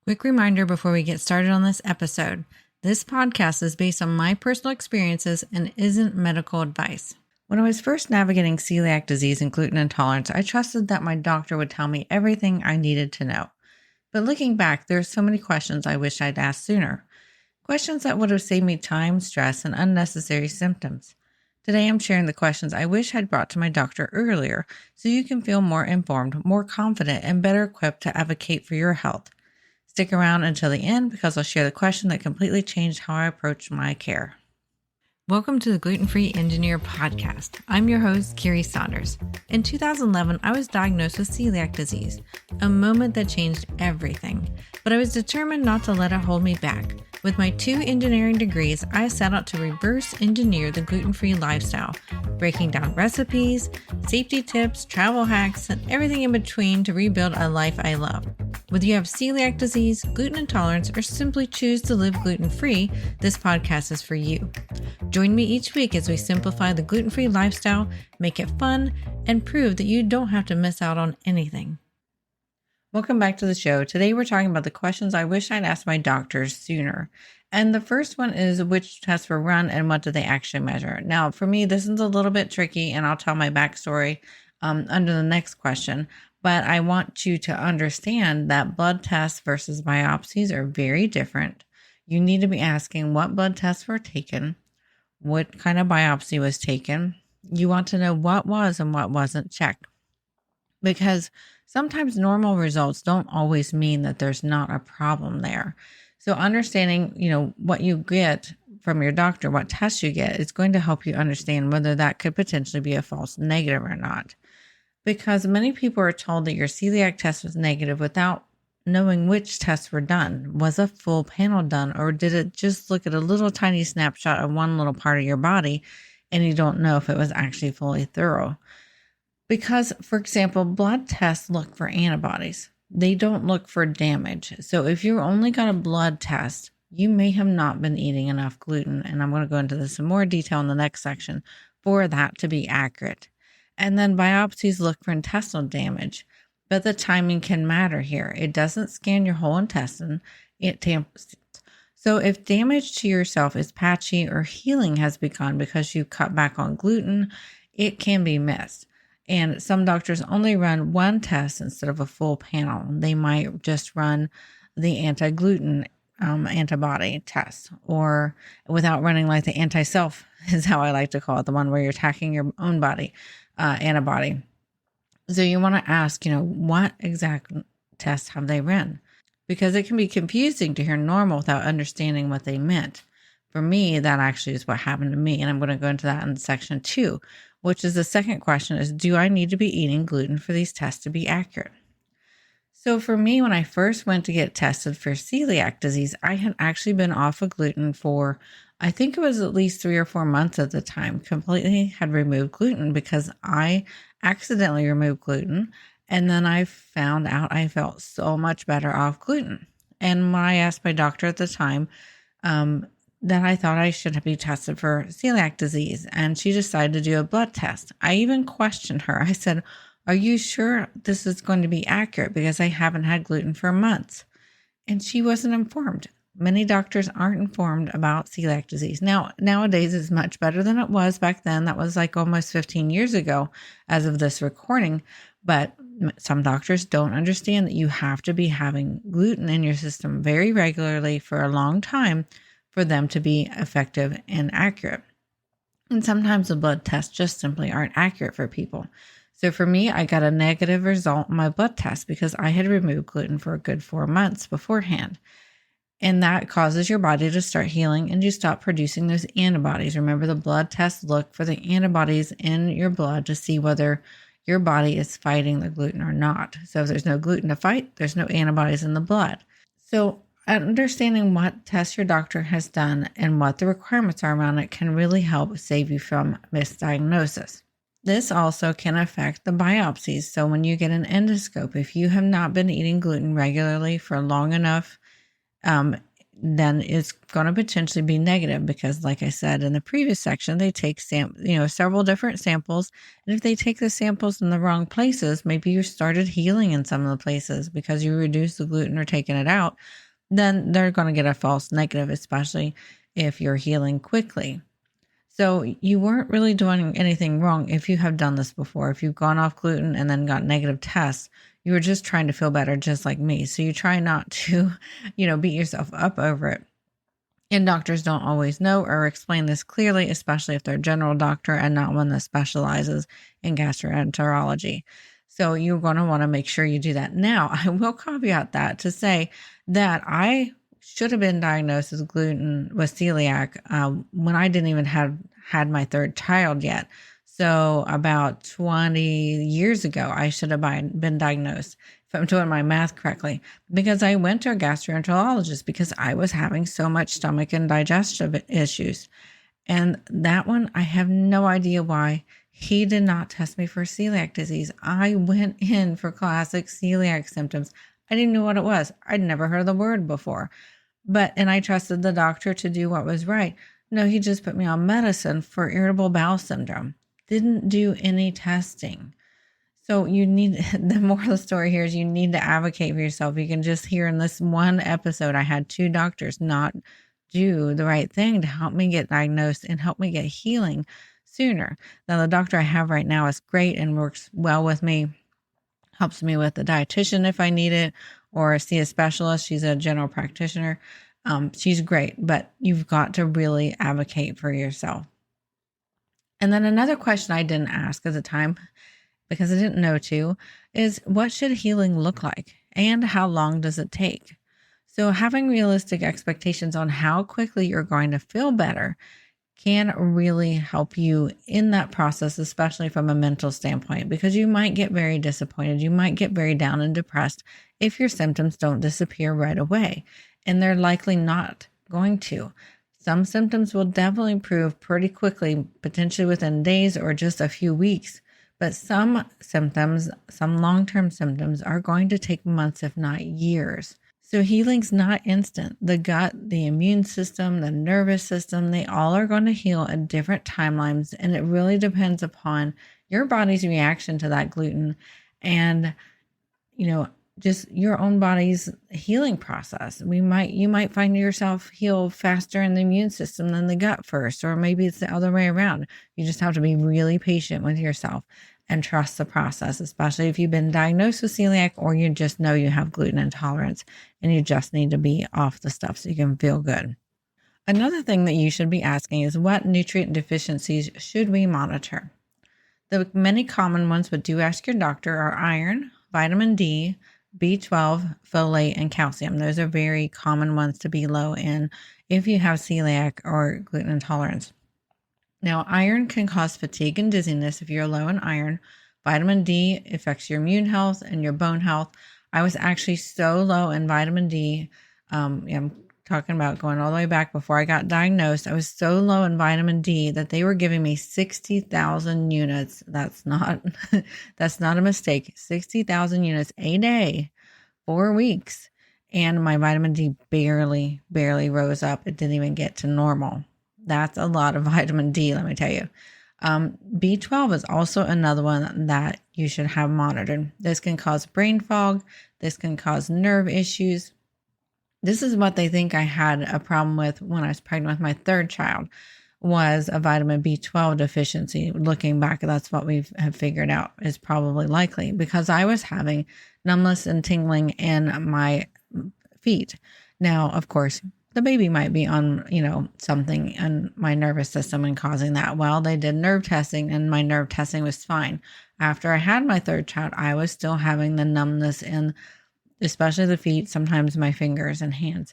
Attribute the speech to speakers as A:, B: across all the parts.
A: Quick reminder before we get started on this episode. This podcast is based on my personal experiences and isn't medical advice. When I was first navigating celiac disease and gluten intolerance, I trusted that my doctor would tell me everything I needed to know. But looking back, there are so many questions I wish I'd asked sooner. Questions that would have saved me time, stress, and unnecessary symptoms. Today, I'm sharing the questions I wish I'd brought to my doctor earlier so you can feel more informed, more confident, and better equipped to advocate for your health. Stick around until the end because I'll share the question that completely changed how I approach my care. Welcome to the Gluten-Free Engineer podcast. I'm your host, Carrie Saunders. In 2011, I was diagnosed with celiac disease, a moment that changed everything. But I was determined not to let it hold me back. With my 2 engineering degrees, I set out to reverse engineer the gluten-free lifestyle, breaking down recipes, safety tips, travel hacks, and everything in between to rebuild a life I love. Whether you have celiac disease, gluten intolerance, or simply choose to live gluten-free, this podcast is for you. Join me each week as we simplify the gluten-free lifestyle, make it fun, and prove that you don't have to miss out on anything. Welcome back to the show. Today we're talking about the questions I wish I'd asked my doctors sooner. And the first one is which tests were run and what do they actually measure? Now, for me, this is a little bit tricky, and I'll tell my backstory under the next question. But I want you to understand that blood tests versus biopsies are very different. You need to be asking what blood tests were taken, what kind of biopsy was taken. You want to know what was and what wasn't checked. Because sometimes normal results don't always mean that there's not a problem there. So understanding, what you get from your doctor, what tests you get, is going to help you understand whether that could potentially be a false negative or not. Because many people are told that your celiac test was negative without knowing which tests were done. Was a full panel done, or did it just look at a little tiny snapshot of one little part of your body and you don't know if it was actually fully thorough? Because, for example, blood tests look for antibodies. They don't look for damage. So if you only got a blood test, you may have not been eating enough gluten. And I'm going to go into this in more detail in the next section for that to be accurate. And then biopsies look for intestinal damage. But the timing can matter here. It doesn't scan your whole intestine. So if damage to yourself is patchy or healing has begun because you cut back on gluten, it can be missed. And some doctors only run one test instead of a full panel. They might just run the anti-gluten antibody test, or without running like the anti-self is how I like to call it, the one where you're attacking your own body antibody. So you want to ask, what exact tests have they run? Because it can be confusing to hear normal without understanding what they meant. For me, that actually is what happened to me. And I'm going to go into that in section 2, which is the second question is, do I need to be eating gluten for these tests to be accurate? So for me, when I first went to get tested for celiac disease, I had actually been off of gluten for, I think it was at least 3 or 4 months at the time, completely had removed gluten because I accidentally removed gluten. And then I found out I felt so much better off gluten. And when I asked my doctor at the time, that I thought I should be tested for celiac disease, and she decided to do a blood test. I even questioned her. I said, are you sure this is going to be accurate? Because I haven't had gluten for months. And she wasn't informed. Many doctors aren't informed about celiac disease. Now, nowadays it's much better than it was back then. That was like almost 15 years ago as of this recording. But some doctors don't understand that you have to be having gluten in your system very regularly for a long time for them to be effective and accurate. And sometimes the blood tests just simply aren't accurate for people. So for me, I got a negative result in my blood test because I had removed gluten for a good 4 months beforehand. And that causes your body to start healing and you stop producing those antibodies. Remember, the blood tests look for the antibodies in your blood to see whether your body is fighting the gluten or not. So if there's no gluten to fight, there's no antibodies in the blood. So understanding what tests your doctor has done and what the requirements are around it can really help save you from misdiagnosis. This also can affect the biopsies. So when you get an endoscope, if you have not been eating gluten regularly for long enough then it's going to potentially be negative because, like I said in the previous section, they take several different samples. And if they take the samples in the wrong places, maybe you started healing in some of the places because you reduced the gluten or taking it out, then they're going to get a false negative, especially if you're healing quickly. So you weren't really doing anything wrong if you have done this before. If you've gone off gluten and then got negative tests, you were just trying to feel better, just like me. So you try not to, beat yourself up over it. And doctors don't always know or explain this clearly, especially if they're a general doctor and not one that specializes in gastroenterology. So you're going to want to make sure you do that. Now, I will caveat that to say that I should have been diagnosed with celiac when I didn't even have had my third child yet. So about 20 years ago, I should have been diagnosed, if I'm doing my math correctly, because I went to a gastroenterologist because I was having so much stomach and digestive issues. And that one, I have no idea why he did not test me for celiac disease. I went in for classic celiac symptoms. I didn't know what it was. I'd never heard the word before. And I trusted the doctor to do what was right. No, he just put me on medicine for irritable bowel syndrome. Didn't do any testing. So the moral of the story here is you need to advocate for yourself. You can just hear in this one episode, I had 2 doctors not do the right thing to help me get diagnosed and help me get healing sooner. Now, the doctor I have right now is great and works well with me, helps me with a dietitian if I need it, or see a specialist. She's a general practitioner. She's great, but you've got to really advocate for yourself. And then another question I didn't ask at the time, because I didn't know to, is what should healing look like and how long does it take? So having realistic expectations on how quickly you're going to feel better can really help you in that process, especially from a mental standpoint, because you might get very disappointed. You might get very down and depressed if your symptoms don't disappear right away, and they're likely not going to. Some symptoms will definitely improve pretty quickly, potentially within days or just a few weeks. But some symptoms, some long-term symptoms, are going to take months, if not years. So healing's not instant. The gut, the immune system, the nervous system, they all are going to heal at different timelines. And it really depends upon your body's reaction to that gluten and, just your own body's healing process. You might find yourself heal faster in the immune system than the gut first, or maybe it's the other way around. You just have to be really patient with yourself and trust the process, especially if you've been diagnosed with celiac or you just know you have gluten intolerance and you just need to be off the stuff so you can feel good. Another thing that you should be asking is what nutrient deficiencies should we monitor? The many common ones, but do ask your doctor, are iron, vitamin D, B12, folate, and calcium. Those are very common ones to be low in if you have celiac or gluten intolerance. Now, iron can cause fatigue and dizziness if you're low in iron. Vitamin D affects your immune health and your bone health. I was actually so low in vitamin D. I'm talking about going all the way back before I got diagnosed. I was so low in vitamin D that they were giving me 60,000 units. That's not a mistake. 60,000 units a day, 4 weeks. And my vitamin D barely rose up. It didn't even get to normal. That's a lot of vitamin D, let me tell you. B12 is also another one that you should have monitored. This can cause brain fog. This can cause nerve issues. This is what they think I had a problem with when I was pregnant with my third child, was a vitamin B12 deficiency. Looking back, that's what we have figured out is probably likely, because I was having numbness and tingling in my feet. Now, of course, the baby might be on, something in my nervous system and causing that. Well, they did nerve testing and my nerve testing was fine. After I had my third child, I was still having the numbness in especially the feet, sometimes my fingers and hands.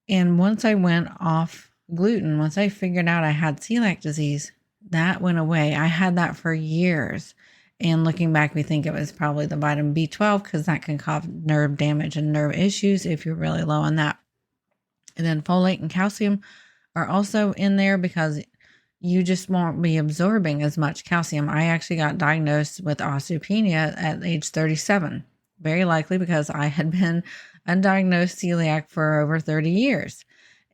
A: And once I went off gluten, once I figured out I had celiac disease, that went away. I had that for years. And looking back, we think it was probably the vitamin B12 because that can cause nerve damage and nerve issues if you're really low on that. And then folate and calcium are also in there because you just won't be absorbing as much calcium. I actually got diagnosed with osteopenia at age 37. Very likely because I had been undiagnosed celiac for over 30 years.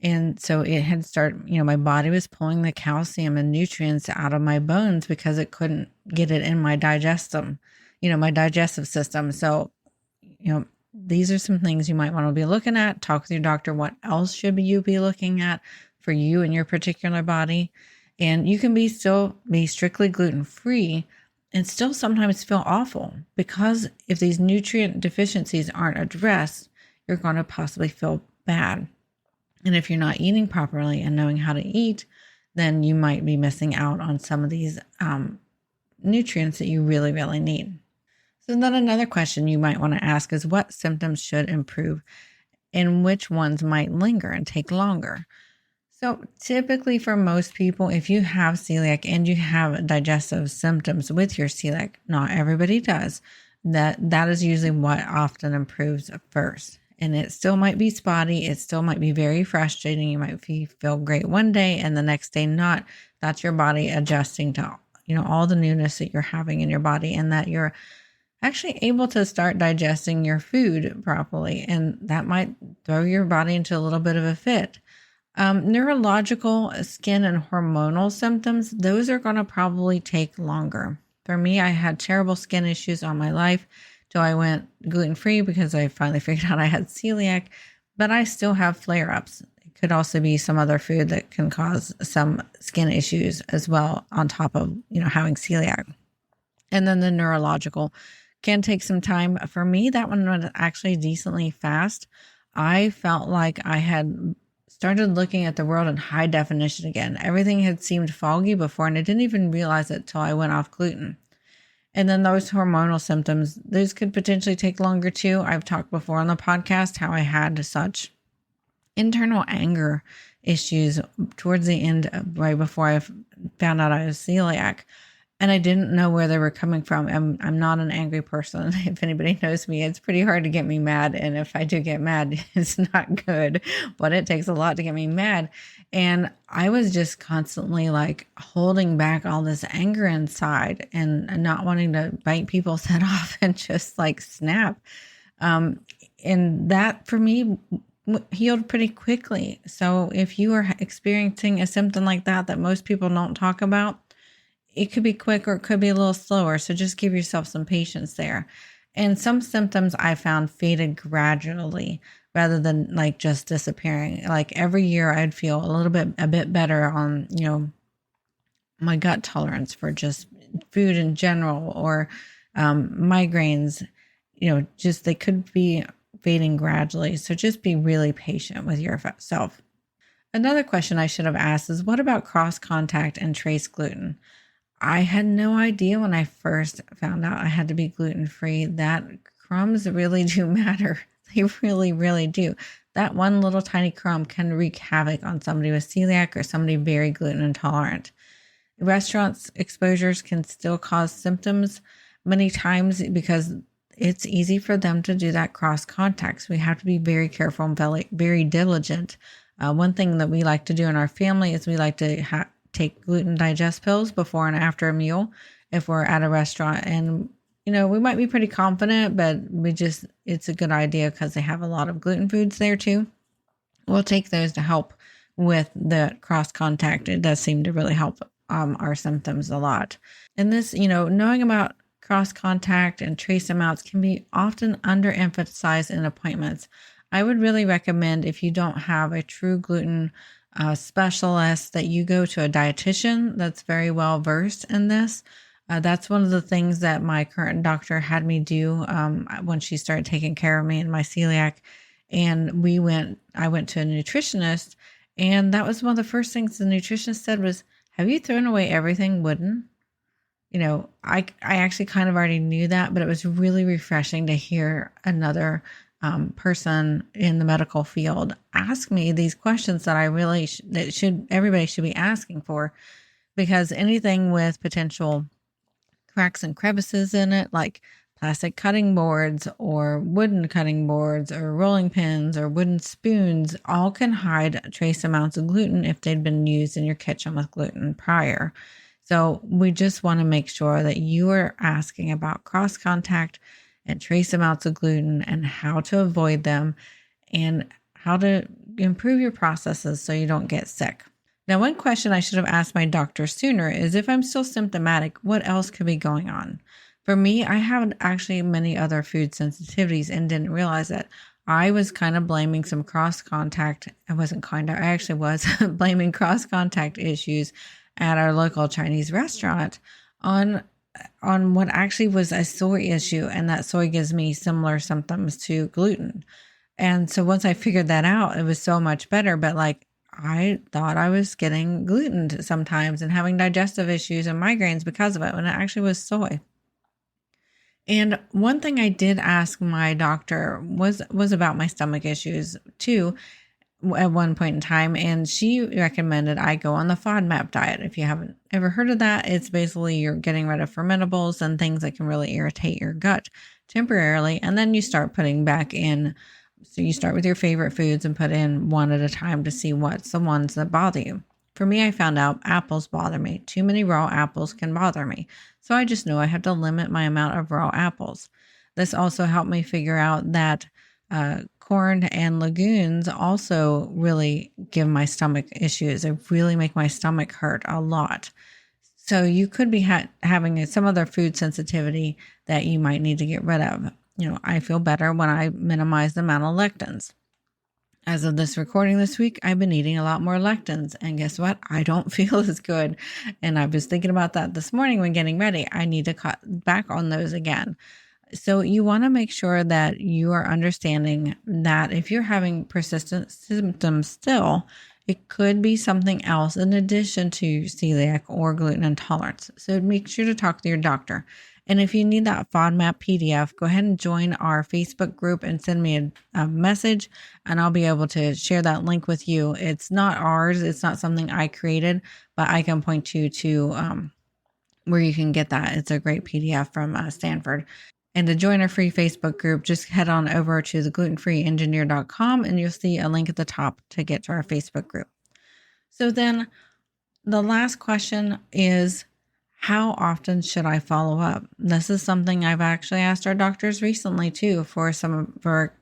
A: And so it had started, my body was pulling the calcium and nutrients out of my bones because it couldn't get it in my my digestive system. So, these are some things you might want to be looking at. Talk with your doctor. What else should you be looking at for you and your particular body? And you can still be strictly gluten-free and still sometimes feel awful, because if these nutrient deficiencies aren't addressed, you're going to possibly feel bad. And if you're not eating properly and knowing how to eat, then you might be missing out on some of these nutrients that you really, really need. So then another question you might want to ask is, what symptoms should improve and which ones might linger and take longer? So typically for most people, if you have celiac and you have digestive symptoms with your celiac, not everybody does, that is usually what often improves first. And it still might be spotty. It still might be very frustrating. You might feel great one day and the next day not. That's your body adjusting to, all the newness that you're having in your body, and that you're actually able to start digesting your food properly. And that might throw your body into a little bit of a fit. Neurological, skin, and hormonal symptoms, those are going to probably take longer. For me, I had terrible skin issues all my life till I went gluten-free because I finally figured out I had celiac, but I still have flare-ups. It could also be some other food that can cause some skin issues as well, on top of, having celiac. And then the neurological can take some time. For me, that one was actually decently fast. I felt like I had started looking at the world in high definition again. Everything had seemed foggy before, and I didn't even realize it till I went off gluten. And then those hormonal symptoms, those could potentially take longer too. I've talked before on the podcast how I had such internal anger issues towards the end, right before I found out I was celiac. And I didn't know where they were coming from. I'm not an angry person. If anybody knows me, it's pretty hard to get me mad. And if I do get mad, it's not good, but it takes a lot to get me mad. And I was just constantly like holding back all this anger inside and not wanting to bite people's head off and just like snap. And that for me healed pretty quickly. So if you are experiencing a symptom like that most people don't talk about, it could be quick or it could be a little slower. So just give yourself some patience there. And some symptoms I found faded gradually rather than like just disappearing. Like every year I'd feel a bit better on, my gut tolerance for just food in general, or migraines, just they could be fading gradually. So just be really patient with yourself. Another question I should have asked is, what about cross contact and trace gluten? I had no idea when I first found out I had to be gluten-free that crumbs really do matter. They really, really do. That one little tiny crumb can wreak havoc on somebody with celiac or somebody very gluten intolerant. Restaurants exposures can still cause symptoms many times because it's easy for them to do that cross contact. So we have to be very careful and very, very diligent. One thing that we like to do in our family is we like to take gluten digest pills before and after a meal if we're at a restaurant. And, we might be pretty confident, but it's a good idea because they have a lot of gluten foods there too. We'll take those to help with the cross contact. It does seem to really help our symptoms a lot. And this, knowing about cross contact and trace amounts can be often underemphasized in appointments. I would really recommend, if you don't have a true gluten specialist, that you go to a dietitian that's very well versed in this. That's one of the things that my current doctor had me do when she started taking care of me and my celiac. And I went to a nutritionist, and that was one of the first things the nutritionist said was, "Have you thrown away everything wooden?" I actually kind of already knew that, but it was really refreshing to hear another person in the medical field ask me these questions that everybody should be asking for, because anything with potential cracks and crevices in it, like plastic cutting boards or wooden cutting boards or rolling pins or wooden spoons, all can hide trace amounts of gluten if they'd been used in your kitchen with gluten prior. So we just want to make sure that you are asking about cross contact and trace amounts of gluten and how to avoid them and how to improve your processes so you don't get sick. Now, one question I should have asked my doctor sooner is if I'm still symptomatic, what else could be going on? For me, I have actually many other food sensitivities and didn't realize it. I was kind of blaming some cross-contact. I actually was blaming cross-contact issues at our local Chinese restaurant on what actually was a soy issue, and that soy gives me similar symptoms to gluten. And so once I figured that out, it was so much better. But I thought I was getting gluten sometimes and having digestive issues and migraines because of it, when it actually was soy. And one thing I did ask my doctor was about my stomach issues too at one point in time, and she recommended I go on the FODMAP diet. If you haven't ever heard of that, it's basically you're getting rid of fermentables and things that can really irritate your gut temporarily, and then you start putting back in. So you start with your favorite foods and put in one at a time to see what's the ones that bother you. For me, I found out apples bother me. Too many raw apples can bother me. So I just knew I had to limit my amount of raw apples. This also helped me figure out that corn and legumes also really give my stomach issues. They really make my stomach hurt a lot. So you could be having some other food sensitivity that you might need to get rid of. I feel better when I minimize the amount of lectins. As of this recording this week, I've been eating a lot more lectins, and guess what? I don't feel as good. And I was thinking about that this morning when getting ready. I need to cut back on those again. So you want to make sure that you are understanding that if you're having persistent symptoms still, it could be something else in addition to celiac or gluten intolerance. So make sure to talk to your doctor. And if you need that FODMAP PDF, go ahead and join our Facebook group and send me a message, and I'll be able to share that link with you. It's not ours. It's not something I created, but I can point you to where you can get that. It's a great PDF from Stanford. And to join our free Facebook group, just head on over to the gluten-free-engineer.com, and you'll see a link at the top to get to our Facebook group. So then the last question is, how often should I follow up? This is something I've actually asked our doctors recently too, for some of our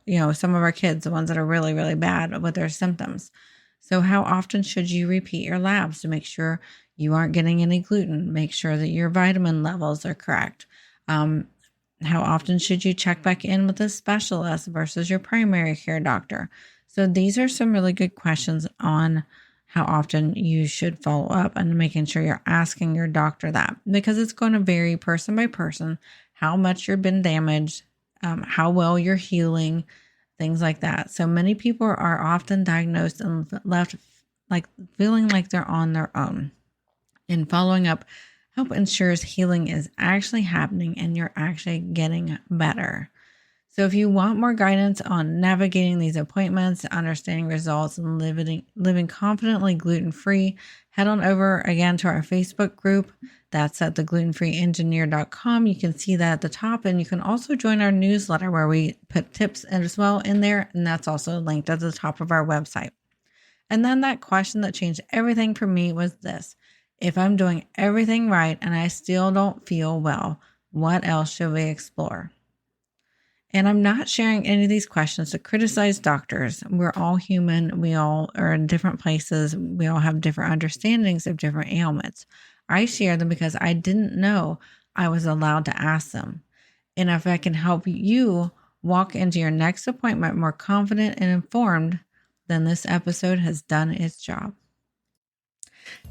A: kids, the ones that are really, really bad with their symptoms. So how often should you repeat your labs to make sure you aren't getting any gluten? Make sure that your vitamin levels are correct. How often should you check back in with a specialist versus your primary care doctor? So these are some really good questions on how often you should follow up, and making sure you're asking your doctor that, because it's going to vary person by person, how much you've been damaged, how well you're healing, things like that. So many people are often diagnosed and left feeling like they're on their own. And following up ensures healing is actually happening and you're actually getting better. So if you want more guidance on navigating these appointments, understanding results, and living confidently gluten-free, head on over again to our Facebook group. That's at theglutenfreeengineer.com. You can see that at the top, and you can also join our newsletter where we put tips as well in there, and that's also linked at the top of our website. And then that question that changed everything for me was this: if I'm doing everything right and I still don't feel well, what else should we explore? And I'm not sharing any of these questions to criticize doctors. We're all human. We all are in different places. We all have different understandings of different ailments. I share them because I didn't know I was allowed to ask them. And if I can help you walk into your next appointment more confident and informed, then this episode has done its job.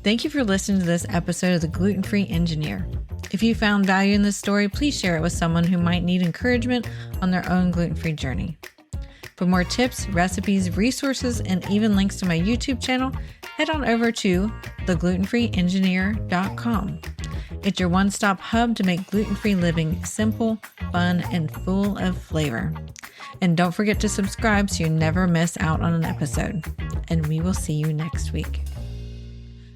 A: Thank you for listening to this episode of The Gluten-Free Engineer. If you found value in this story, please share it with someone who might need encouragement on their own gluten-free journey. For more tips, recipes, resources, and even links to my YouTube channel, head on over to theglutenfreeengineer.com. It's your one-stop hub to make gluten-free living simple, fun, and full of flavor. And don't forget to subscribe so you never miss out on an episode. And we will see you next week.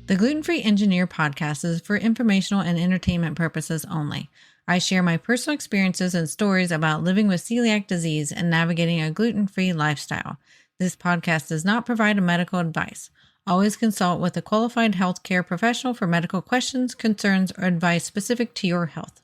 A: The Gluten-Free Engineer podcast is for informational and entertainment purposes only. I share my personal experiences and stories about living with celiac disease and navigating a gluten-free lifestyle. This podcast does not provide medical advice. Always consult with a qualified healthcare professional for medical questions, concerns, or advice specific to your health.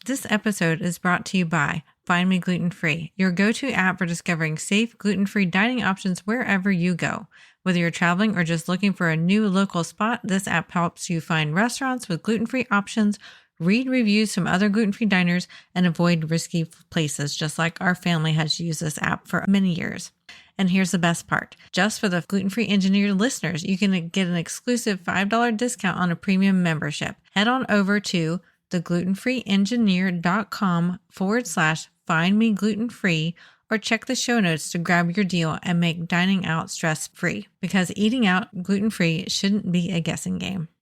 A: This episode is brought to you by Find Me Gluten Free, your go-to app for discovering safe, gluten-free dining options wherever you go. Whether you're traveling or just looking for a new local spot, this app helps you find restaurants with gluten-free options, read reviews from other gluten-free diners, and avoid risky places, just like our family has used this app for many years. And here's the best part. Just for the Gluten-Free Engineered listeners, you can get an exclusive $5 discount on a premium membership. Head on over to theglutenfreeengineer.com/findmeglutenfree or check the show notes to grab your deal and make dining out stress-free, because eating out gluten-free shouldn't be a guessing game.